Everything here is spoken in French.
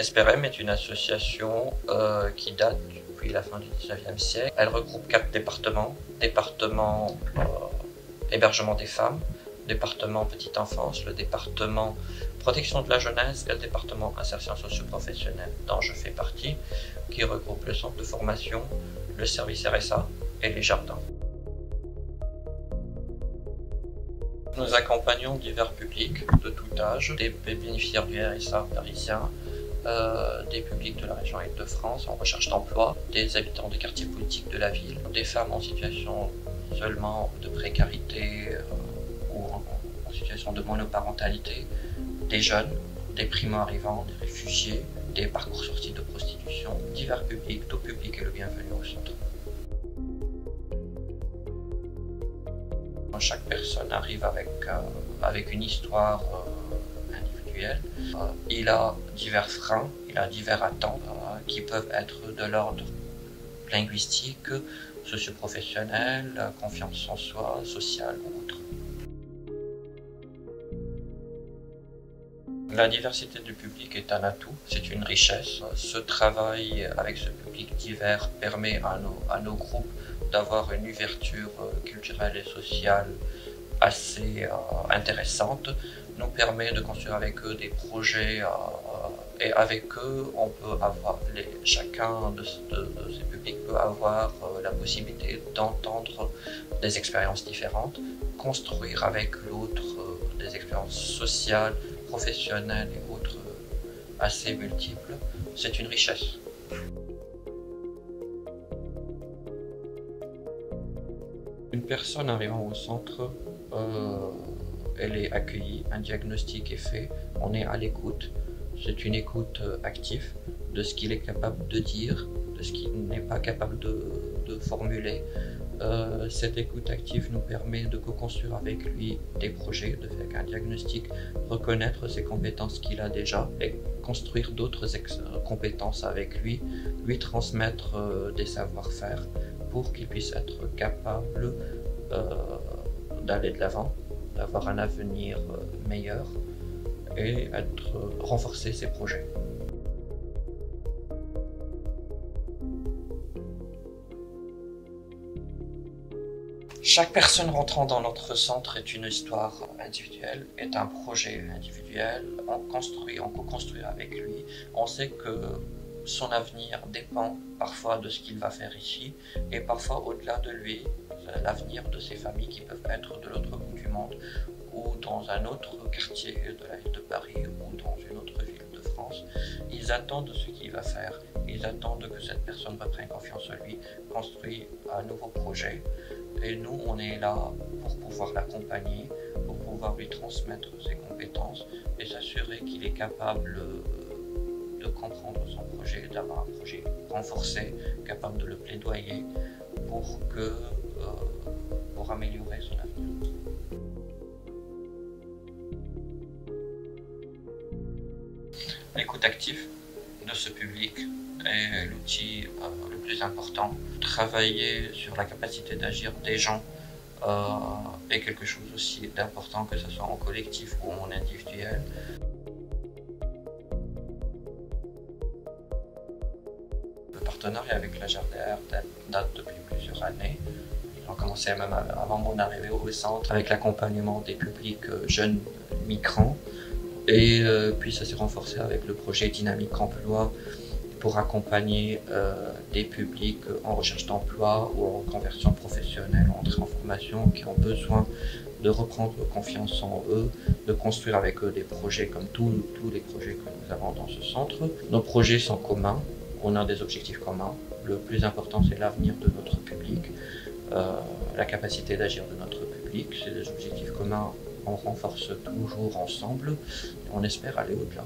SPRM est une association qui date depuis la fin du 19e siècle. Elle regroupe 4 départements. Département hébergement des femmes, département petite enfance, le département protection de la jeunesse et le département insertion socio-professionnelle, dont je fais partie, qui regroupe le centre de formation, le service RSA et les jardins. Nous accompagnons divers publics de tout âge, des bénéficiaires du RSA parisien, des publics de la région Île-de-France en recherche d'emploi, des habitants des quartiers politiques de la ville, des femmes en situation seulement de précarité ou en situation de monoparentalité, des jeunes, des primo-arrivants, des réfugiés, des parcours sortis de prostitution, divers publics, tout public est le bienvenu au centre. Chaque personne arrive avec une histoire individuelle. Il a divers freins, il a divers attentes qui peuvent être de l'ordre linguistique, socio-professionnel, confiance en soi, social ou autre. La diversité du public est un atout, c'est une richesse. Ce travail avec ce public divers permet à nos groupes d'avoir une ouverture culturelle et sociale assez intéressante, nous permet de construire avec eux des projets et avec eux on peut avoir, chacun de ces publics peut avoir la possibilité d'entendre des expériences différentes, construire avec l'autre des expériences sociales, professionnelles et autres assez multiples. C'est une richesse. Une personne arrivant au centre, elle est accueillie, un diagnostic est fait, on est à l'écoute. C'est une écoute active de ce qu'il est capable de dire, de ce qu'il n'est pas capable de formuler. Cette écoute active nous permet de co-construire avec lui des projets, de faire un diagnostic, reconnaître ses compétences qu'il a déjà et construire d'autres compétences avec lui, lui transmettre des savoir-faire pour qu'il puisse être capable d'aller de l'avant, d'avoir un avenir meilleur et renforcer ses projets. Chaque personne rentrant dans notre centre est une histoire individuelle, est un projet individuel. On co-construit avec lui. On sait que son avenir dépend parfois de ce qu'il va faire ici et parfois au-delà de lui, l'avenir de ses familles qui peuvent être de l'autre bout du monde ou dans un autre quartier de la ville de Paris ou dans une autre ville de France. Ils attendent ce qu'il va faire, ils attendent que cette personne reprenne confiance en lui, construise un nouveau projet et nous on est là pour pouvoir l'accompagner, pour pouvoir lui transmettre ses compétences et s'assurer qu'il est capable de comprendre son projet, d'avoir un projet renforcé, capable de le plaidoyer pour améliorer son avenir. L'écoute active de ce public est l'outil le plus important. Travailler sur la capacité d'agir des gens est quelque chose aussi d'important, que ce soit en collectif ou en individuel. Le partenariat avec la GRDR date depuis plusieurs années. Ils ont commencé même avant mon arrivée au centre avec l'accompagnement des publics jeunes migrants. Et puis ça s'est renforcé avec le projet Dynamique Emploi pour accompagner des publics en recherche d'emploi ou en conversion professionnelle, entrée en formation, qui ont besoin de reprendre confiance en eux, de construire avec eux des projets comme tous les projets que nous avons dans ce centre. Nos projets sont communs, on a des objectifs communs. Le plus important, c'est l'avenir de notre public, la capacité d'agir de notre public. C'est des objectifs communs, on renforce toujours ensemble et on espère aller au-delà.